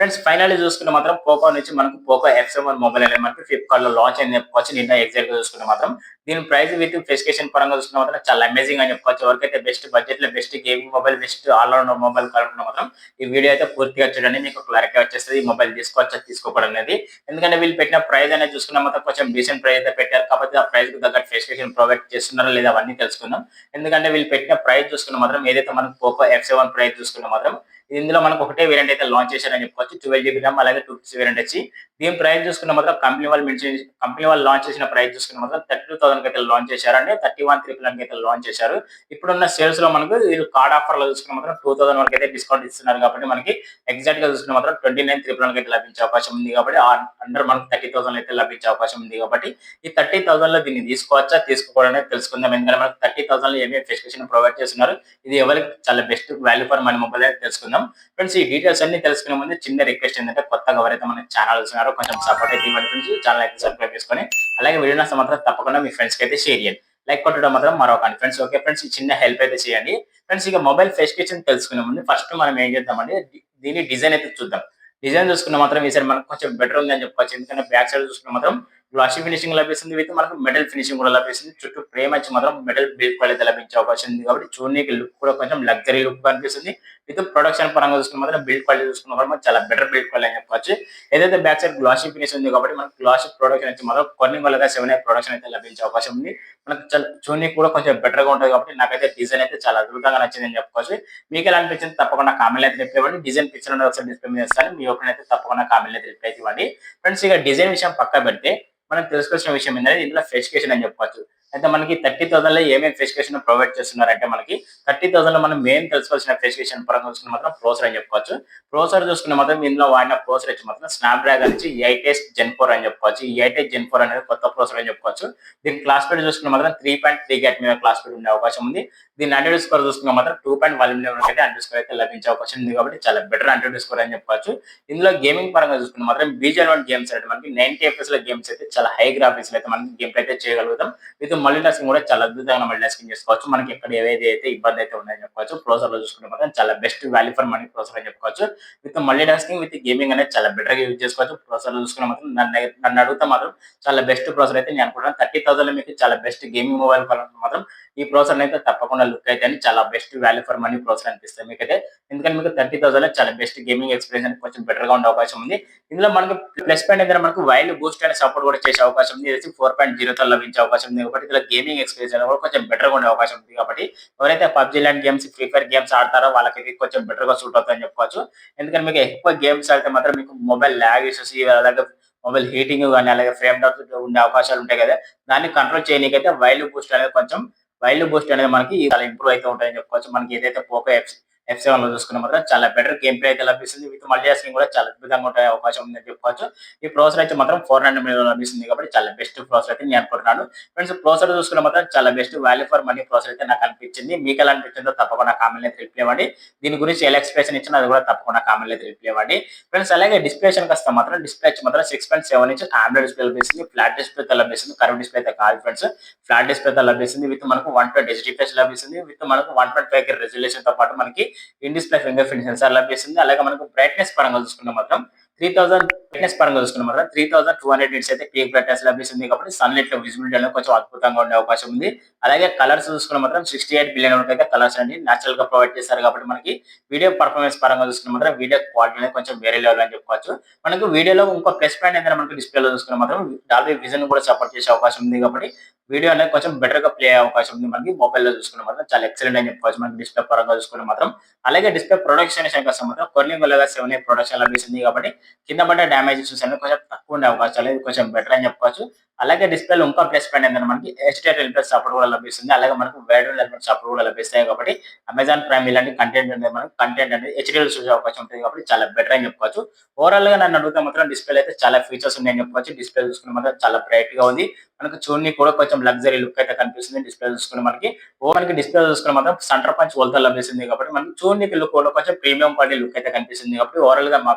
Friends finally చూసుకుంటే మాత్రం Poco నుంచి మనకు పోకో ఎఫ్7 మొబైల్ అనేది మనకి ఫ్లిప్‌కార్ట్‌లో లాంచ్ అయిందని చెప్పుకోవచ్చు. నిన్న ఎగ్జాక్ట్‌గా చూసుకుంటే మాత్రం దీని ప్రైస్ విత్ స్పెసిఫికేషన్ పరంగా చూసుకుంటే మాత్రం చాలా అమేజింగ్ అని చెప్పుకోవచ్చు. ఎవరికైతే బెస్ట్ బడ్జెట్‌లో best gaming mobile, best all rounder mobile కావాలనుకున్న మాత్రం ఈ వీడియో అయితే పూర్తిగా చూడండి. మీకు క్లారిటీ వచ్చేస్తది. ఈ మొబైల్ తీసుకోవచ్చా తీసుకోకూడదు అనేది. ఎందుకంటే వీళ్ళు పెట్టిన ప్రైస్ అనేది చూసుకున్న మాత్రం కొంచెం డీసెంట్ ప్రైస్ అయితే పెట్టారు. కాకపోతే ఆ ప్రైస్‌కి తగ్గట్టు స్పెసిఫికేషన్ ప్రొవైడ్ చేస్తున్నారా లేదా అవన్నీ తెలుసుకుందాం. ఎందుకంటే వీళ్ళు పెట్టిన ప్రైస్ చూసుకున్న మాత్రం ఏదైతే మనకు పోకో ఎఫ్7 ప్రైస్ చూసుకున్న మాత్రం ఇందులో మనకు ఒకటే వేరియంట్ అయితే లాంచ్ చేశారని చెప్పుకోవచ్చు. 12 జీబీ ర్యామ్ అలాగే 256 వేరియంట్ వచ్చి దీని ప్రైస్ చూసుకున్న మాత్రం కంపెనీ వాళ్ళు లాంచ్ చేసిన ప్రైస్ చూసుకున్న మాత్రం 32,000 అయితే లాంచ్ చేశారు. అంటే 31,999 అయితే లాంచ్ చేశారు. ఇప్పుడున్న సేల్స్ లో మనకు వీళ్ళు కార్డ్ ఆఫర్ లో చూసుకున్న మాత్రం 2,000 వరకు అయితే డిస్కౌంట్ ఇస్తున్నారు కాబట్టి మనకి ఎగ్జాక్ట్ గా చూసుకున్న మాత్రం 29,999 అయితే లభించే అవకాశం ఉంది కాబట్టి అండర్ మనకు 30,000 అయితే లభించే అవకాశం ఉంది కాబట్టి ఈ 30,000 లో దీన్ని తీసుకోవచ్చా తీసుకోకూడదు అనేది తెలుసుకుందాం. ఎందుకంటే మనకు 30,000 లో ఏమేమి ఫెసిలిటీస్ ప్రొవైడ్ చేస్తున్నారు, ఇది ఎవరికి చాలా best value for money mobile అయితే తెలుసుకుందాం. ఫ్రెండ్స్ ఈ డీటెయిల్స్ అన్ని తెలుసుకునే ముందు చిన్న రిక్వెస్ట్ ఏంటంటే కొత్తగా ఎవరైతే మన ఛానల్ చూస్తున్నారో కొంచెం సపోర్ట్ అయితే ఇవ్వండి ఫ్రెండ్స్. ఛానల్ అయితే సబ్స్క్రైబ్ చేసుకొని అలాగే వీడియో నచ్చితే మాత్రం తప్పకుండా మీ ఫ్రెండ్స్ కి అయితే షేర్ చేయండి. లైక్ కొట్టడం మాత్రం మరొకటి ఫ్రెండ్స్. ఓకే ఫ్రెండ్స్, ఈ చిన్న హెల్ప్ అయితే చేయండి ఫ్రెండ్స్. ఇక మొబైల్ స్పెసిఫికేషన్ తెలుసుకునే ముందు ఫస్ట్ మనం ఏం చేద్దామంటే దీని డిజైన్ అయితే చూద్దాం. డిజైన్ చూసుకున్న మాత్రం ఈసారి మనకు కొంచెం బెటర్ ఉంది అని చెప్పుకోవచ్చు. ఎందుకంటే బ్యాక్ సైడ్ చూసుకున్న మాత్రం గ్లాసీ ఫినిషింగ్ లభిస్తుంది విత్ మనకు మెటల్ ఫినిషింగ్ కూడా లభిస్తుంది. చుట్టూ ఫ్రేమ్ వచ్చి మాత్రం మెటల్ బిల్డ్ క్వాలిటీ లభించే అవకాశం ఉంది కాబట్టి చూడడానికి లుక్ కూడా కొంచెం లగ్జరీ లుక్ కనిపిస్తుంది. విత్ ప్రొడక్షన్ పరంగా చూసుకున్న మాత్రం బిల్డ్ క్వాలిటీ చూసుకున్న మాత్రం చాలా బెటర్ బిల్డ్ క్వాలిటీ అని చెప్పొచ్చు. ఏదైతే బ్యాక్ సైడ్ గ్లాసీ ఫినిష్ ఉంది కాబట్టి మనకు గ్లాసీ ప్రొడక్షన్ వచ్చి మాత్రం కొన్ని వల్ల 7 ప్రొడక్షన్ అయితే లభించే అవకాశం ఉంది. మనకు చూడడానికి కూడా కొంచెం బెటర్ గా ఉంటుంది కాబట్టి నాకైతే డిజైన్ అయితే చాలా అద్భుతంగా నచ్చింది అని చెప్పుకోవచ్చు. మీకు ఎలా అనిపించింది తప్పకుండా కామెంట్ అయితే రిప్లై ఇవ్వండి. డిజైన్ పిక్చర్ ఒకసారి డిస్ప్లే మీద ఇస్తాను. మీ ఒపీనియన్ అయితే తప్పకుండా కామెంట్ అయితే రిప్లై ఇవ్వండి. ఫ్రెండ్స్ ఇక డిజైన్ విషయం పక్క పెడితే మనం తెలుసుకోవాల్సిన విషయం ఏంటంటే ఇందులో స్పెసిఫికేషన్ అని చెప్పొచ్చు. అయితే మనకి 30,000 లో ఏమేమి స్పెసిఫికేషన్ ప్రొవైడ్ చేస్తున్నారంటే మనకి 30,000 లో మనం మెయిన్ తెలుసుకోవాల్సిన స్పెసిఫికేషన్ పరంగా చూసుకున్న మాత్రం ప్రాసెసర్ అని చెప్పుకోవచ్చు. ప్రాసెసర్ చూసుకున్న మాత్రం ఇందులో వాడిన ప్రాసెసర్ వచ్చి మాత్రం స్నాప్‌డ్రాగన్ నుంచి 8s Gen 4 అని చెప్పుకోవచ్చు. ఈ 8s Gen 4 అనేది కొత్త ప్రాసెసర్ అని చెప్పుకోవచ్చు. దీని క్లాక్ స్పీడ్ చూసుకున్న మాత్రం 3.3 GHz మీద క్లాక్ స్పీడ్ ఉండే అవకాశం ఉంది. దీని అండ్రాయిడ్ స్కోర్ చూసుకున్న మాత్రం 2.1 మిలియన్ వరకు అయితే అండర్ స్కోర్ అయితే లభించే అవకాశం ఉంది కాబట్టి చాలా బెటర్ అండ్రాయిడ్ స్కోర్ అని చెప్పుకోవచ్చు. ఇందులో గేమింగ్ పరంగా చూసుకున్న మాత్రం BGL1 గేమ్స్ అంటే మనకి 90 FPS లో గేమ్స్ అయితే చాలా హై గ్రాఫిక్స్ అయితే మనకి గేమ్ అయితే చేయగలుగుతాం. విత్ మల్టీ టాస్కింగ్ కూడా చాలా అద్భుతంగా మల్టీ టాస్కింగ్ చేసుకోవచ్చు. మనకి ఎక్కడ ఏవైతే అయితే ఇబ్బంది అయితే ఉన్నాయని చెప్పుకోవచ్చు. ప్రాసెసర్ లో చూసుకుంటే మాత్రం చాలా best value for money processor అని చెప్పుకోవచ్చు. With multi tasking with gaming అనేది చాలా బెటర్ గా యూజ్ చేసుకోవచ్చు. ప్రాసెసర్ లో చూసుకున్న మాత్రం నన్ను అడిగితే మాత్రం చాలా బెస్ట్ ప్రాసెసర్ అయితే నేను అనుకుంటున్నాను. 30,000 లో మీకు చాలా బెస్ట్ గేమింగ్ మొబైల్ మాత్రం ఈ ప్రాసెసర్ అయితే తప్పకుండా లుక్ అయితే చాలా best value for money processor అనిపిస్తుంది మీకైతే. ఎందుకంటే మీకు 30,000 లో చాలా బెస్ట్ గేమింగ్ ఎక్స్పీరియన్స్ అనేది కొంచెం బెటర్ గా ఉండే అవకాశం ఉంది. ఇందులో మనకు ప్లస్ పాయింట్ ఏంటంటే మనకు వైర్లు బూస్ట్ అనే సపోర్ట్ కూడా చేసే అవకాశం ఉంది. ఇది 4.0తో లభించే అవకాశం ఉంది కాబట్టి ఇందులో గేమింగ్ ఎక్స్పీరియన్స్ అనేది కూడా కొంచెం బెటర్ గా ఉండే అవకాశం ఉంది కాబట్టి ఎవరైతే పబ్జీ లాంటి గేమ్స్, ఫ్రీ ఫైర్ గేమ్స్ ఆడతారో వాళ్ళకి ఇది కొంచెం బెటర్ గా సూట్ అవుతుందని చెప్పుకోవచ్చు. ఎందుకంటే మీకు ఎక్కువ గేమ్స్ ఆడితే మాత్రం మీకు మొబైల్ ల్యాగ్ ఇష్యూస్ అలాగే మొబైల్ హీటింగ్ కానీ అలాగే ఫ్రేమ్ డ్రాప్ ఉండే అవకాశాలు ఉంటాయి కదా. దాన్ని కంట్రోల్ చేయడానికైతే వైర్లు బూస్ట్ అనేది మనకి చాలా ఇంప్రూవ్ అయితే ఉంటాయని చెప్పుకోవచ్చు. మనకి ఏదైతే పోకో ఎఫ్7 లో చూసుకున్న మాత్రం చాలా బెటర్ గేమ్ ప్లే అయితే లభిస్తుంది. విత్ మల్టీ టాస్కింగ్ కూడా చాలా అద్భుతంగా ఉండే అవకాశం ఉందని చెప్పుకోవచ్చు. ఈ ప్రాసెసర్ అయితే మాత్రం 400 లభిస్తుంది కాబట్టి చాలా బెస్ట్ ప్రాసెసర్ అయితే నేను అనుకుంటున్నాను. ఫ్రెండ్స్ ప్రాసెసర్ చూసుకున్న మాత్రం చాలా best value for money processor అయితే నాకు అనిపించింది. మీకు ఎలా అనిపించిందో తప్పకుండా కామెంట్ అయితే రిప్లై ఇవ్వండి. దీని గురించి ఎలా ఎక్స్ప్రెషన్ ఇచ్చినా అది కూడా తప్పకుండా కామెంట్ అయితే రిప్లై ఇవ్వండి. ఫ్రెండ్స్ అలాగే డిస్ప్లే వస్తే మాత్రం డిస్ప్లే వచ్చి మాత్రం 6.7 ఇంచ్ ఆండ్రాయిడ్ డిస్ప్లే లభిస్తుంది. ఫ్లాట్ డిస్ప్లే తో లభిస్తుంది. కర్వ్ డిస్ప్లే అయితే కాదు ఫ్రెండ్స్, ఫ్లాట్ డిస్ప్లే తో లభిస్తుంది. విత్ మనకు 120 హెచ్డీ లభిస్తుంది. విత్ మనకు 1.5K రెజల్యూషన్ తో పాటు మనకి in display finger print censor లభిస్తుంది. అలాగే మనకు బ్రైట్నెస్ పరంగా చూసుకున్న మాత్రం 3000 బ్రైట్నెస్ పరంగా చూసుకున్న మాత్రం 3200 నిట్స్ అయితే పీక్ బ్రైట్నెస్ లభిస్తుంది కాబట్టి సన్లైట్ లో విజిబిలిటీ అనేది కొంచెం అద్భుతంగా ఉండే అవకాశం ఉంది. అలాగే కలర్స్ చూసుకున్న మాత్రం 68 బిలియన్ వరకు అయితే కలర్స్ అనేది నేచురల్ గా ప్రొవైడ్ చేస్తారు కాబట్టి మనకి వీడియో పర్ఫార్మెన్స్ పరంగా చూసుకున్న మాత్రం వీడియో క్వాలిటీ అనేది కొంచెం వేరే లెవెల్ అని చెప్పుకోవచ్చు. మనకు వీడియోలో ఇంకో ప్లస్ పాయింట్ ఏంటంటే మనకి డిస్ప్లేలో చూసుకున్న మాత్రం డాల్బీ విజన్ కూడా సపోర్ట్ చేసే అవకాశం ఉంది కాబట్టి వీడియో అనేది కొంచెం బెటర్ గా ప్లే అయ్యే అవకాశం ఉంది. మనకి మొబైల్లో చూసుకున్న మాత్రం చాలా ఎక్సలెంట్ అని చెప్పుకోవచ్చు. మనకి డిస్ప్లే పరంగా చూసుకున్న మాత్రం అలాగే డిస్ప్లే ప్రొడక్షన్ విషయానికి వస్తే మాత్రం కొన్ని వల్ల 7 ప్రొడక్షన్ లభిస్తుంది కాబట్టి కింద పడ్డ డ్యామేజ్ ఇష్యూస్ అనేది కొంచెం తక్కువ ఉండే అవకాశాలు, ఇది కొంచెం బెటర్ అని చెప్పుకోవచ్చు. అలాగే డిస్ప్లేలో ఇంకా ప్లస్ పాయింట్ ఏంటంటే మనకి HDR10+ సపోర్ట్ కూడా లభిస్తుంది. అలాగే మనకు వైడ్ ఎలిమెంట్ సపోర్ట్ కూడా లభిస్తాయి కాబట్టి అమెజాన్ ప్రైమ్ ఇలాంటి కంటెంట్ అనేది మనకి కంటెంట్ అనేది హెచ్డీలో చూసే అవకాశం ఉంటుంది కాబట్టి చాలా బెటర్ అని చెప్పుకోవచ్చు. ఓవరాల్ గా నన్ను అడిగితే మాత్రం డిస్ప్లే అయితే చాలా ఫీచర్స్ ఉన్నాయని చెప్పుకోవచ్చు. డిస్ప్లే చూసుకున్న మాత్రం చాలా బ్రైట్ గా ఉంది. మనకు చూడడానికి కూడా కొంచెం లగ్జరీ లుక్ అయితే కనిపిస్తుంది. డిస్ప్లే చూసుకున్న మనకి డిస్ప్లే చూసుకున్న మాత్రం సెంటర్ పంచ్ హోల్తో లభిస్తుంది కాబట్టి మనకి చూడడానికి లుక్ కూడా కొంచెం ప్రీమియం క్వాలిటీ లుక్ అయితే కనిపిస్తుంది కాబట్టి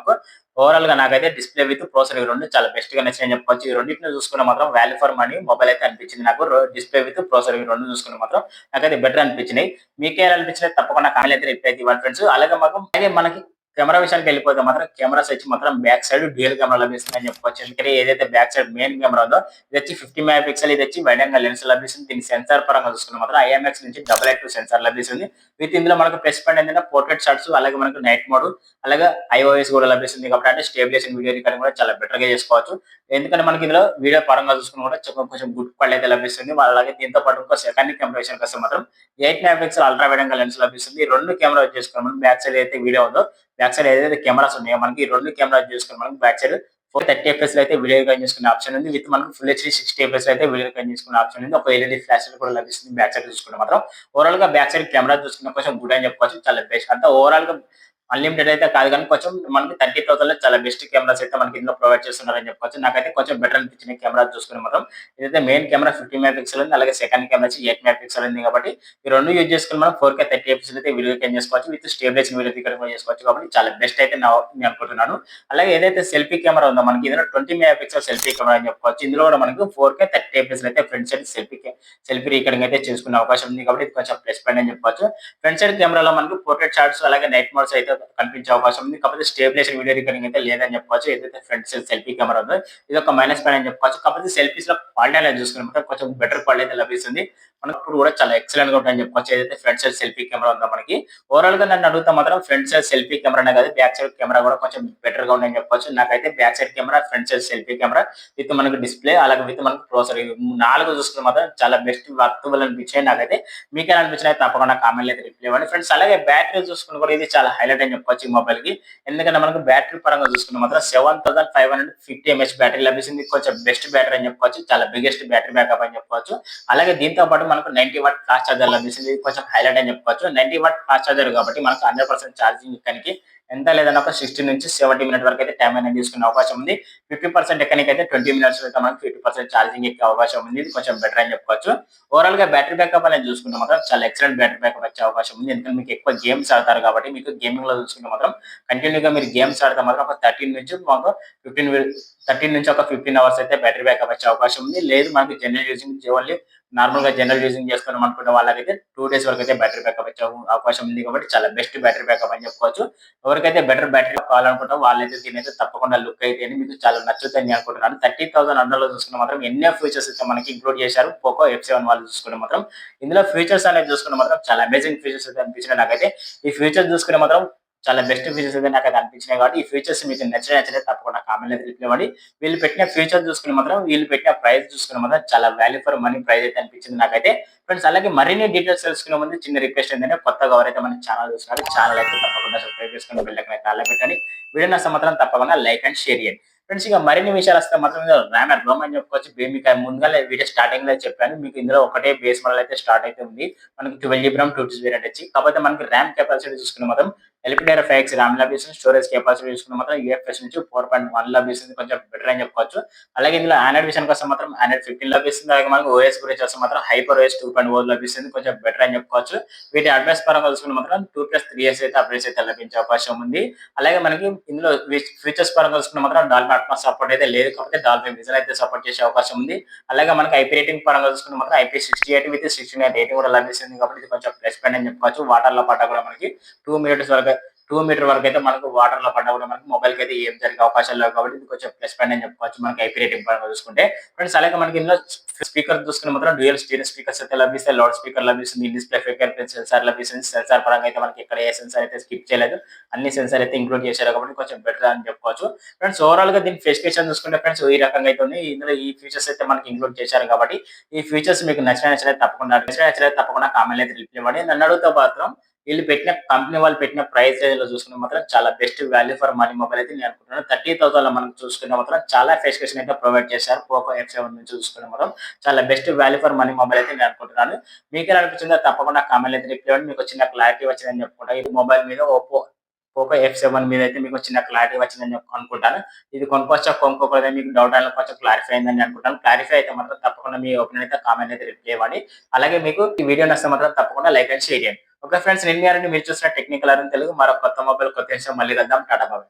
ఓవరాల్ గా నాకైతే డిస్ప్లే విత్ ప్రాసెసర్ ఈ రెండు చాలా బెస్ట్ గా నచ్చాయని చెప్పుకోవచ్చు. ఈ రెండింటిని చూసుకున్న మాత్రం వాల్యూ ఫర్ మనీ మొబైల్ అయితే అనిపించింది నాకు. డిస్ప్లే విత్ ప్రాసెసర్ ఈ రెండు చూసుకున్న మాత్రం నాకైతే బెటర్ అనిపించినాయి. మీకే అనిపించినాయి తప్పకుండా కామెంట్ అయితే రిప్లై అయితే ఇవ్వండి ఫ్రెండ్స్. అలాగే మనకి కెమెరా విషయానికి వెళ్ళిపోతే మాత్రం కెమెరాస్ వచ్చి మాత్రం బ్యాక్ సైడ్ డ్యూయల్ కెమెరా లభిస్తుంది అని చెప్పుకోవచ్చు. ఎందుకంటే ఏదైతే బ్యాక్ సైడ్ మెయిన్ కెమెరా ఉందో ఇది వచ్చి 50 మెగా పిక్సెల్, ఇది వచ్చి వైడ్ యాంగిల్ లెన్స్ లభిస్తుంది. దీని సెన్సార్ పరంగా చూసుకున్న మాత్రం ఐఎంఎక్స్ నుంచి 882 సెన్సార్ లభిస్తుంది. విత్ ఇందులో మనకు ప్లస్ పాయింట్ ఏంటంటే పోర్ట్రేట్ షాట్స్, అలాగే మనకు నైట్ మోడ్, అలాగే ఐఓఎస్ కూడా లభిస్తుంది. కాబట్టి అంటే స్టేబిలైజేషన్ వీడియో రికార్డింగ్ కూడా చాలా బెటర్ గా చేసుకోవచ్చు. ఎందుకంటే మనకి ఇందులో వీడియో పరంగా చూసుకున్న కూడా కొంచెం గుడ్ క్వాలిటీ అయితే లభిస్తుంది. అలాగే దీంతో పాటు ఇంకో సెకండ్ కెమెరా విషయానికి వస్తే మాత్రం 8 mega pixel ultra wide angle lens లభిస్తుంది. ఈ రెండు కెమెరా చేసుకున్నాం మనం బ్యాక్ సైడ్ అయితే వీడియో ఉందో బ్యాక్ సైడ్ ఏదైతే కెమెరాస్ ఉన్నాయో మనకి ఈ రెండు కెమెరాస్ చేసుకుని మనకి బ్యాక్ సైడ్ 430 ఎఫ్ఎస్ అయితే వీడియో రికార్డ్ చేసుకునే ఆప్షన్ ఉంది. విత్ మనకు ఫుల్ హెచ్డీ 60 ఎఫ్ఎస్ అయితే వీడియో రికార్డ్ చేసుకునే ఆప్షన్ ఉంది. ఒక ఎల్ఈడి ఫ్లాష్ కూడా లభిస్తుంది బ్యాక్ సైడ్ చూసుకుంటే మాత్రం. ఓవరాల్ గా బ్యాక్ సైడ్ కెమెరా చూసుకున్న కొంచెం గుడ్ అని చెప్పుకోవచ్చు. చాలా బెస్ట్ అంతా ఓవరాల్ గా అన్లిమిటెడ్ అయితే కాదు కానీ కొంచెం మనకి 30,000 లో చాలా బెస్ట్ కెమెరాస్ అయితే మనకి ఇందులో ప్రొవైడ్ చేస్తున్నారని చెప్పొచ్చు. నాకైతే కొంచెం బెటర్ అనిపించిన కెమెరా చూసుకుని మాత్రం ఇదైతే మెయిన్ కెమెరా 50 మెగా పిక్సెల్ ఉంది, అలాగే సెకండ్ కెమెరా వచ్చి 8 మెగా పిక్సెల్ ఉంది. కాబట్టి ఈ రెండు యూజ్ చేసుకుని మనం 4K 30 ఎఫ్ఎస్ అయితే వీడియో రికార్డ్ చేసుకోవచ్చు. విత్ స్టేబిలైజేషన్ వీడియో రికార్డ్ కూడా చేసుకోవచ్చు. కాబట్టి చాలా బెస్ట్ అయితే నేను అనుకుంటున్నాను. అలాగే ఏదైతే సెల్ఫీ కెమెరా ఉందో మనకి ఇందులో 20 మెగా పిక్సెల్ సెల్ఫీ కెమెరా అని చెప్పుకోవచ్చు. ఇందులో కూడా మనకి 4K 30 ఎఫ్ఎస్ అయితే ఫ్రంట్ సైడ్ సెల్ఫీ రికార్డింగ్ అయితే చేసుకునే అవకాశం ఉంది. కాబట్టి ఇది కొంచెం ప్లస్ పాయింట్ అని చెప్పొచ్చు. ఫ్రంట్ సైడ్ కెమెరాలో మనకి పోర్ట్రేట్ షాట్స్, అలాగే నైట్ మోడ్స్ అయితే కనిపించే అవకాశం ఉంది. కాకపోతే స్టేబిలైజేషన్ వీడియో రికార్డింగ్ అయితే లేదని చెప్పుకోవచ్చు. ఏదైతే ఫ్రంట్ సైడ్ సెల్ఫీ కెమెరా ఉందో ఇది ఒక మైనస్ పాయింట్ అని చెప్పుకోవచ్చు. కాకపోతే సెల్ఫీస్ లో క్వాలిటీ అనేది చూసుకుంటే కొంచెం బెటర్ క్వాలిటీ అయితే లభిస్తుంది. మనకు ఇప్పుడు కూడా చాలా ఎక్సలెంట్ గా ఉంటాయని చెప్పుకోవచ్చు. ఏదైతే ఫ్రంట్ సైడ్ సెల్ఫీ కెమెరా ఉందో మనకి ఓవరాల్ గా నన్ను అడుగుతా మాత్రం ఫ్రంట్ సైడ్ సెల్ఫీ కెమెరానే కాదు బ్యాక్ సైడ్ కెమెరా కూడా కొంచెం బెటర్ గా ఉంటాయని చెప్పొచ్చు. నాకైతే back side camera, front side selfie camera with మనకు డిస్ప్లే, అలాగే విత్ మనకు ప్రాసెసర్, నాలుగు చూసుకున్న మాత్రం చాలా బెస్ట్ వర్తబుల్ అనిపించాయి నాకైతే. మీకు ఎలా అనిపించినాయి తప్పకుండా కామెంట్ అయితే రిప్లై ఇవ్వండి ఫ్రెండ్స్. అలాగే బ్యాటరీ చూసుకుని కూడా ఇది చాలా హైలైట్ అని చెప్పొచ్చు ఈ మొబైల్ కి. ఎందుకంటే మనకు బ్యాటరీ పరంగా చూసుకున్న మాత్రం 7550 ఎంహెచ్ బ్యాటరీ లభిస్తుంది. కొంచెం బెస్ట్ బ్యాటరీ అని చెప్పుకోవచ్చు. చాలా బిగ్గెస్ట్ బ్యాటరీ బ్యాకప్ అని చెప్పుకోవచ్చు. అలాగే దీంతో పాటు మనకు 90 వాట్ ఫాస్ట్ చార్జర్ లభిస్తుంది. ఇది కొంచెం హైలైట్ అని చెప్పుకోవచ్చు. 90 వాట్ ఫాస్ట్ చార్జర్ కాబట్టి మనకు 100% ఛార్జింగ్ ఎక్కడానికి ఎంత లేదన్నా ఒక 60 నుంచి 70 మినిట్ వరకు అయితే టైం అనేది తీసుకునే అవకాశం ఉంది. 50% ఎక్కడానికి అయితే 20 మినిట్స్ అయితే మనకు 50% ఛార్జింగ్ ఎక్కే అవకాశం ఉంది. ఇది కొంచెం బెటర్ అని చెప్పుకోవచ్చు. ఓవరాల్ గా బ్యాటరీ బ్యాకప్ అనేది చూసుకుంటే మాత్రం చాలా ఎక్సలెంట్ బ్యాటరీ బ్యాకప్ వచ్చే అవకాశం ఉంది. ఎందుకంటే మీకు ఎక్కువ గేమ్స్ ఆడతారు కాబట్టి మీకు గేమింగ్ లో చూసుకుంటే మాత్రం కంటిన్యూగా మీరు గేమ్స్ ఆడితే మాత్రం ఒక 13 నుంచి ఒక 15 అవర్స్ అయితే బ్యాటరీ బ్యాకప్ వచ్చే అవకాశం ఉంది. లేదు మనకి జనరల్ యూజింగ్ ఓన్లీ నార్మల్ గా జనరల్ యూజింగ్ చేసుకున్నాం అనుకున్న వాళ్ళకైతే 2 డేస్ వరకు అయితే బ్యాటరీ బ్యాకప్ వచ్చే అవకాశం ఉంది. కాబట్టి చాలా బెస్ట్ బ్యాటరీ బ్యాకప్ అని చెప్పుకోవచ్చు. ఎవరికైతే బెటర్ బ్యాటరీ కావాలనుకుంటారో వాళ్ళైతే దీని అయితే తప్పకుండా లుక్ అయితే మీకు చాలా నచ్చుతుంది అని అనుకుంటున్నాను. 30,000 అండర్లో చూసుకున్న మాత్రం ఎన్నో ఫీచర్స్ అయితే మనకి ఇంక్లూడ్ చేశారు పోకో F7 వాళ్ళు చూసుకుంటే మాత్రం. ఇందులో ఫీచర్స్ అనేది చూసుకుంటే మాత్రం చాలా అమేజింగ్ ఫీచర్స్ అయితే అనిపించినాయి నాకైతే. ఈ ఫీచర్స్ చూసుకునే మాత్రం చాలా బెస్ట్ ఫీచర్స్ అయితే నాకు అది అనిపించినాయి. కాబట్టి ఈ ఫీచర్స్ మీకు నచ్చితే తప్పకుండా కామెంట్ అయితే రిప్లై ఇవ్వండి. వీళ్ళు పెట్టిన ఫీచర్ చూసుకుని మాత్రం, వీళ్ళు పెట్టిన ప్రైస్ చూసుకుని మాత్రం చాలా వాల్యూ ఫర్ మనీ ప్రైస్ అయితే అనిపించింది నాకైతే. ఫ్రెండ్స్ అలాగే మరిన్ని డీటెయిల్స్ తెలుసుకునే ముందు చిన్న రిక్వెస్ట్ ఏంటంటే కొత్తగా ఎవరైతే మన ఛానల్ చూస్తున్నారు ఛానల్ అయితే తప్పకుండా సబ్స్క్రైబ్ చేసుకుని బెల్ ఐకాన్ అయితే ఆల్ లో పెట్టండి. వీడియో నచ్చితే మాత్రం తప్పకుండా లైక్ అండ్ షేర్ చేయండి. ఫ్రెండ్స్ ఇక మరిన్ని విషయాలు వస్తే మాత్రం ర్యామ్ అండ్ రోమ్ అని చెప్పుకోవచ్చు. మీకు ముందుగా వీడియో స్టార్టింగ్ లో చెప్పాను. మీకు ఇందులో ఒకటే బేస్ మోడల్ అయితే స్టార్ట్ అయితే ఉంది. మనకి 12 GB ర్యామ్ 2 GB వేరియంట్ వచ్చి. కాకపోతే మనకి ర్యామ్ కెపాసిటీ చూసుకున్న మాత్రం LPDDR5X ర్యామ్ లభిస్తుంది. స్టోరేజ్ కెపాసిటీ చూసుకున్న మాత్రం UFS నుంచి 4.1 లభిస్తుంది. కొంచెం బెటర్ అని చెప్పుకోవచ్చు. అలాగే ఇందులో ఆండ్రాయిడ్ విషయానికి వస్తే మాత్రం ఆండ్రాయిడ్ 15 లభిస్తుంది. అలాగే మనకు OS గురించి వస్తే మాత్రం హైపర్ OS 2.0 లభిస్తుంది. కొంచెం బెటర్ అని చెప్పుకోవచ్చు. వీటి అడ్వాన్స్ పరంగా చూసుకున్న మాత్రం 2+3 ఇయర్స్ అయితే అప్డేట్స్ అయితే లభించే అవకాశం ఉంది. అలాగే మనకి ఇందులో ఫీచర్స్ పరంగా చూసుకున్న మాత్రం డాల్బీ అట్మాస్ సపోర్ట్ అయితే లేదు. కాబట్టి డాల్బీ విజన్ అయితే సపోర్ట్ చేసే అవకాశం ఉంది. అలాగే మనకి IP రేటింగ్ పరంగా చూసుకున్న మాత్రం IP68 విత్ 69 రేటింగ్ కూడా లభిస్తుంది. కాబట్టి ఇది కొంచెం ప్లస్ పాయింట్ అని చెప్పుకోవచ్చు. వాటర్ లో పడ్డా కూడా మనకి 2 మీటర్ వరకు అయితే మనకు వాటర్ లో పడ్డా కూడా మనకి మొబైల్ కి అయితే ఏం జరిగే అవకాశాలు లేవు. కాబట్టి ఇది కొంచెం ప్లస్ పాయింట్ అని చెప్పుకోవచ్చు మనకి IP రేటింగ్ పరంగా చూసుకుంటే. ఫ్రెండ్స్ అలాగే మనకి ఇందులో స్పీకర్ చూసుకున్న మాత్రం డ్యూయల్ స్టీరియో స్పీకర్స్ అయితే లభిస్తాయి. లౌడ్ స్పీకర్ లభిస్తుంది. డిస్ప్లే ఫింగర్ ప్రింట్ సెన్సార్ లభిస్తుంది. సెన్సార్ పరంగా అయితే మనకి ఇక్కడ ఏ సెన్సార్ అయితే స్కిప్ చేయలేదు. అన్ని సెన్సార్ అయితే ఇంక్లూడ్ చేశారు. కాబట్టి కొంచెం బెటర్ అని చెప్పుకోవచ్చు. ఫ్రెండ్స్ ఓవరాల్ గా దీని స్పెసిఫికేషన్ చూసుకుంటే ఫ్రెండ్స్ ఈ రకంగా అయితే ఉంది. ఇందులో ఈ ఫీచర్స్ అయితే మనకి ఇంక్లూడ్ చేశారు. కాబట్టి ఈ ఫీచర్స్ మీకు నచ్చినట్లయితే తప్పకుండా కామెంట్ అయితే రిప్లై ఇవ్వండి. నన్ను అడుగుతా మాత్రం వీళ్ళు పెట్టిన కంపెనీ వాళ్ళు పెట్టిన ప్రైస్ రేంజ్ లో చూసుకుంటే మాత్రం చాలా best value for money mobile అయితే నేను అనుకుంటున్నాను. 30,000 లో మనం చూసుకుంటే మాత్రం చాలా ఫెసిలిటీస్ అయితే ప్రొవైడ్ చేశారు. పోకో F7 నుంచి చూసుకుంటే మాత్రం చాలా best value for money mobile అయితే నేను అనుకుంటున్నాను. మీకు ఎలా అనిపించిందో తప్పకుండా కామెంట్ అయితే రిప్లై ఇవ్వండి. మీకు చిన్న క్లారిటీ వచ్చిందని చెప్పుకుంటా. ఇది మొబైల్ మీద పోకో F7 మీద అయితే మీకు చిన్న క్లారిటీ వచ్చిందని అనుకుంటాను. ఇది కొనుక్కోకపోతే మీకు డౌట్ అయినా కొంచెం క్లారిఫై అయిందని అనుకుంటాను. క్లారిఫై అయితే మాత్రం తప్పకుండా మీ ఒపీనియన్ అయితే కామెంట్ అయితే రిప్లై ఇవ్వండి. అలాగే మీకు ఈ వీడియో నచ్చితే మాత్రం తప్పకుండా లైక్ అండ్ షేర్ చేయండి. ఓకే ఫ్రెండ్స్, నేను మీరు చూసిన టెక్నికల్ తెలుగు మరో కొత్త మొబైల్ కొత్త విషయం మళ్ళీ కలుద్దాం. టాటా బాయ్.